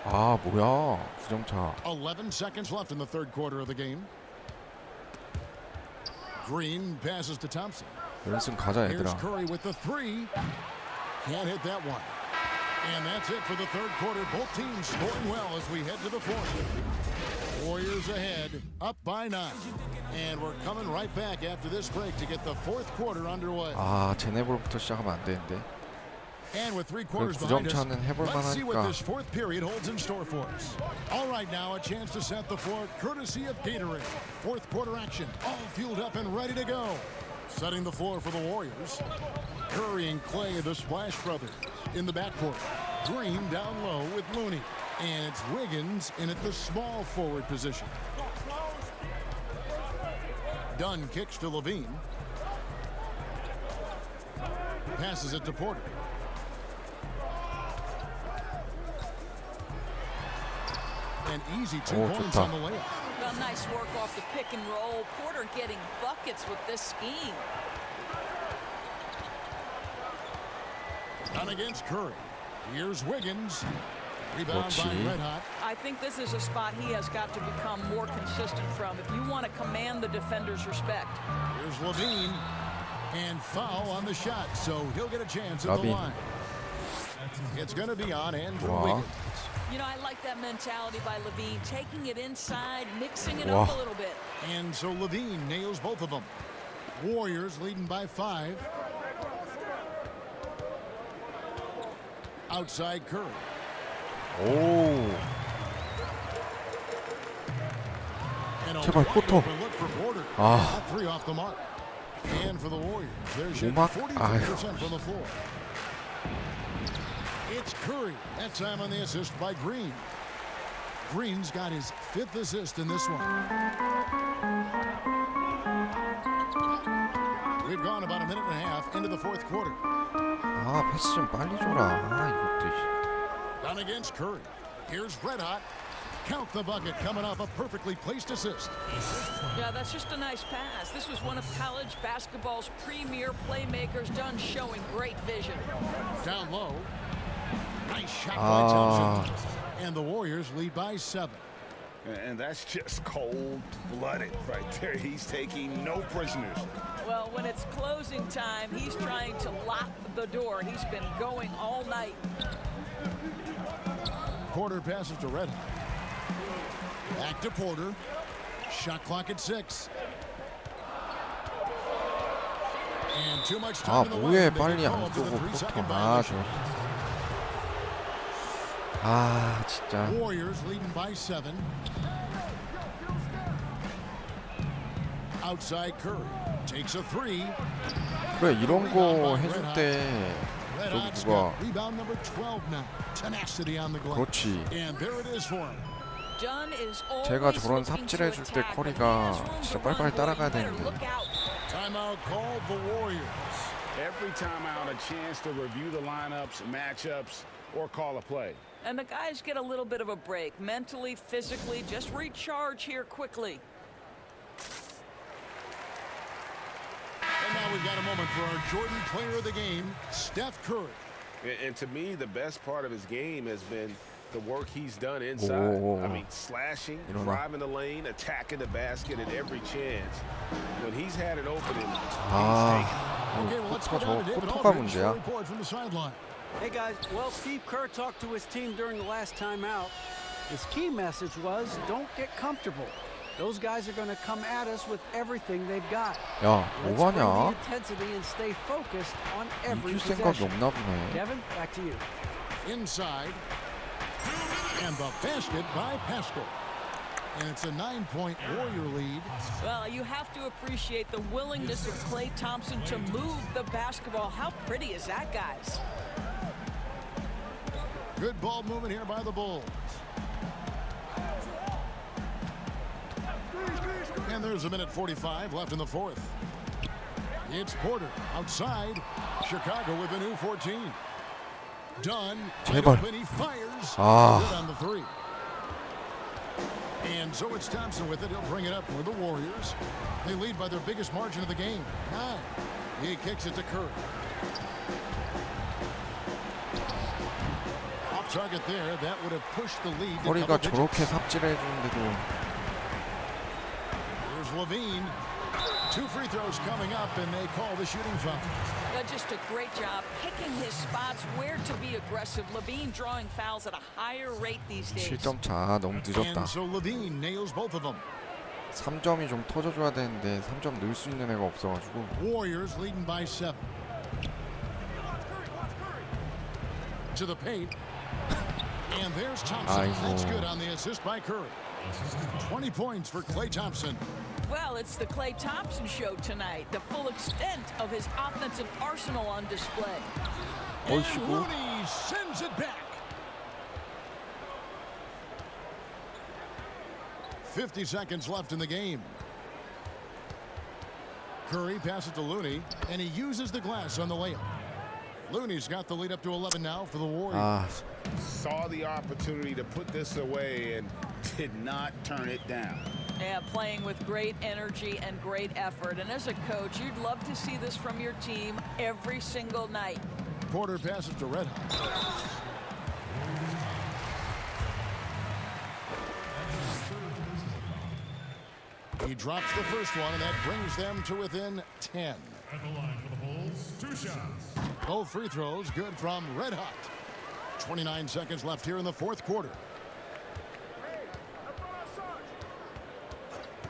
아, 뭐야. 9점차. 11 seconds left in the third quarter of the game. Green passes to Thompson. 연승 가자, Here's 얘들아. Curry with the 3. Can't hit that one. And that's it for the third quarter. Both teams scoring well as we head to the fourth. Warriors ahead, up by 9. And we're coming right back after this break to get the fourth quarter underway. 아, 제네볼부터 시작하면 안 되는데. And with 3 quarters 그 behind us, 9점차는 해볼 let's see what 만하니까. this fourth period holds in store for us. All right, now a chance to set the floor courtesy of Gatorade. Fourth quarter action, all fueled up and ready to go. Setting the floor for the Warriors. Curry and Clay, the Splash Brothers, in the backcourt. Green down low with Looney. And it's Wiggins in at the small forward position. Dunn kicks to Levine. Passes it to Porter. An easy 2 points on the layup. Well, nice work off the pick and roll. Porter getting buckets with this scheme. Done against Curry. Here's Wiggins. Rebound by Red Hot. I think this is a spot he has got to become more consistent from if you want to command the defender's respect. Here's Levine. And foul on the shot, so he'll get a chance at the line. It's going to be on Andrew Wiggins. You know, I like that mentality by Levine, taking it inside, mixing it up a little bit. And so Levine nails both of them. Warriors leading by 5. Outside Curry. 오. 제발 포터. 아. 3 off the mark. And for the Warriors, they're shooting 오막. 43% from the floor. It's Curry. That time on the assist by Green. Green's got his 5th assist in this one. We've gone about a minute and a half into the fourth quarter. 아, 패스 좀 빨리 줘라. 아, 이것도. Down against Curry. Here's Red Hot. Count the bucket coming off a perfectly placed assist. Yeah, that's just a nice pass. This was one of college basketball's premier playmakers, done showing great vision. Down low. Nice shot by Thompson. And the Warriors lead by 7. And that's just cold-blooded right there. He's taking no prisoners. Well, when it's closing time, he's trying to lock the door. He's been going all night. Porter passes to Red Hot. Back to Porter. Shot clock at 6. And too much time in the 뭐해 lane. 빨리 안 쏘고 포터 진짜. Warriors leading by 7. Outside Curry takes a 3. 그래 이런 거 해줄 때 저기 누가 Rebound number 12 now. Tenacity on the glass. 그렇지. And there it is for him. 제가 저런 삽질 해줄 때 커리가 진짜 빨리빨리 따라가야 되는데. Timeout called the Warriors. Every timeout a chance to review the lineups, matchups, or call a play. And the guys get a little bit of a break, mentally, physically, just recharge here quickly. And now we've got a moment for our Jordan player of the game, Steph Curry. And to me, the best part of his game has been the work he's done inside. I mean, slashing, driving the lane, attacking the basket at every chance. When he's had an opening, he's taken. Okay, well, let's go down to David Aldridge for a report from the sideline. Hey guys, well, Steve Kerr talked to his team during the last timeout. His key message was, don't get comfortable. Those guys are going to come at us with everything they've got. 야, Let's 뭐 bring the 하냐? intensity and stay focused on every 이길 생각이 possession. 없나 보네. Kevin, back to you. Inside. And the basket by Pascal. And it's a 9-point Warrior lead. Well, you have to appreciate the willingness of Klay Thompson to move the basketball. How pretty is that, guys? Good ball movement here by the Bulls. And there's 1:45 left in the fourth. It's Porter outside. Chicago with a new 14. Dunn. 제발. He fires. 아. Good on the 3. And so it's Thompson with it. He'll bring it up for the Warriors. They lead by their biggest margin of the game, 9. He kicks it to Curry. Off target there. That would have pushed the lead. 커리가 저렇게 삽질해 주는데도. Here's Levine. 2 free throws coming up, and they call the shooting foul. Just a great job picking his spots, where to be aggressive. Levine drawing fouls at a higher rate these days. 7점 차 너무 늦었다. And so Levine nails both of them. 3점이 좀 터져줘야 되는데 3점 넣을 수 있는 애가 없어가지고. Warriors leading by 7. To the paint. And there's Thompson. That's good on the assist by Curry. 20 points for Klay Thompson. Well, it's the Klay Thompson show tonight. The full extent of his offensive arsenal on display. And Looney sends it back. 50 seconds left in the game. Curry passes to Looney, and he uses the glass on the layup. Looney's got the lead up to 11 now for the Warriors. Saw the opportunity to put this away and did not turn it down. Yeah, playing with great energy and great effort. And as a coach, you'd love to see this from your team every single night. Porter passes to Red Hot. He drops the first one, and that brings them to within 10. At the line for the Bulls, 2 shots. Both free throws good from Red Hot. 29 seconds left here in the fourth quarter.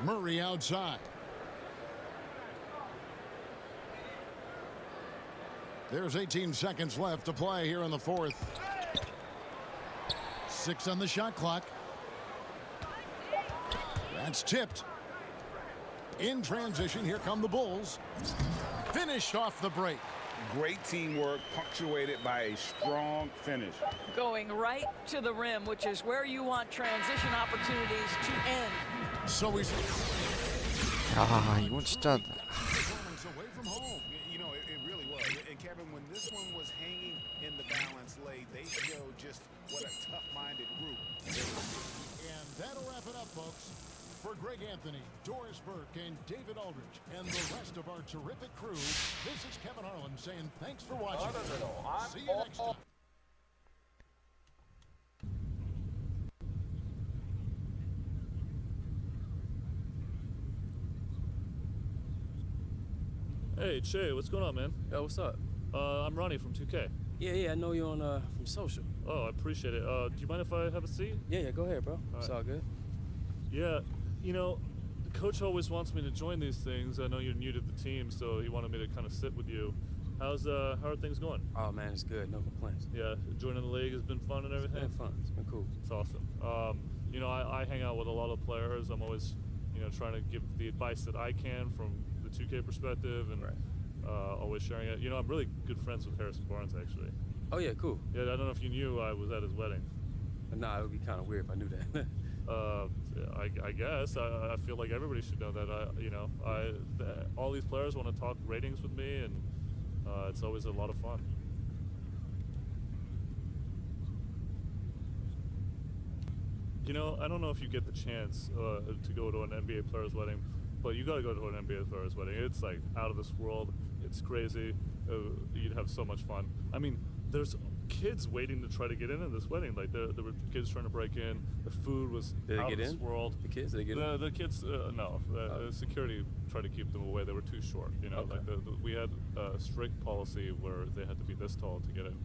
Murray outside. There's 18 seconds left to play here in the fourth. 6 on the shot clock. That's tipped. In transition, here come the Bulls. Finished off the break. Great teamwork, punctuated by a strong finish. Going right to the rim, which is where you want transition opportunities to end. So he's... 이건 진짜... You know, it really was. And Kevin, when this one was hanging in the balance late, they showed just what a tough-minded group. And that'll wrap it up, folks. For Greg Anthony, Doris Burke, and David Aldridge, and the rest of our terrific crew, this is Kevin Harlan saying thanks for watching. See you next time. Hey, Che, what's going on, man? Yo, what's up? I'm Ronnie from 2K. Yeah, I know you on from social. Oh, I appreciate it. Do you mind if I have a seat? Yeah, go ahead, bro. It's all good. Yeah, you know, the coach always wants me to join these things. I know you're new to the team, so he wanted me to kind of sit with you. How are things going? Oh man, it's good. No complaints. Yeah, joining the league has been fun and everything. It's been fun. It's been cool. It's awesome. You know, I hang out with a lot of players. I'm always, you know, trying to give the advice that I can from the 2K perspective, and always sharing it. You know, I'm really good friends with Harrison Barnes, actually. Oh yeah, cool. Yeah, I don't know if you knew I was at his wedding. Nah, it would be kind of weird if I knew that. I guess I feel like everybody should know that. All these players want to talk ratings with me, and it's always a lot of fun. You know, I don't know if you get the chance to go to an NBA player's wedding, but you got to go to an NBA player's wedding. It's like out of this world. It's crazy. You'd have so much fun. I mean, there's kids waiting to try to get into this wedding. Like there were kids trying to break in. The food was out of this world. The kids, did they get in? The kids, no. Security tried to keep them away. They were too short. You know, Okay. like we had a strict policy where they had to be this tall to get in.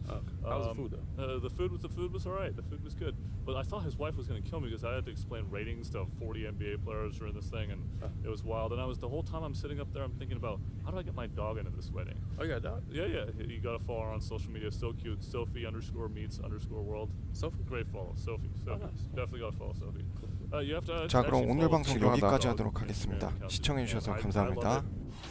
How was the food though? The food was all right. The food was good. But I thought his wife was going to kill me because I had to explain ratings to 40 NBA players during this thing, and it was wild. And the whole time I'm sitting up there, I'm thinking about how do I get my dog into this wedding? Oh, you got a dog? Yeah. You got to follow her on social media. So cute. Sophie_meets_world. Sophie? Great follow. Sophie. Nice. Definitely got to follow Sophie. You have to 자, 그럼 actually 오늘 follow 방송 Sophie. 여기까지 하도록 하겠습니다. 시청해주셔서 감사합니다.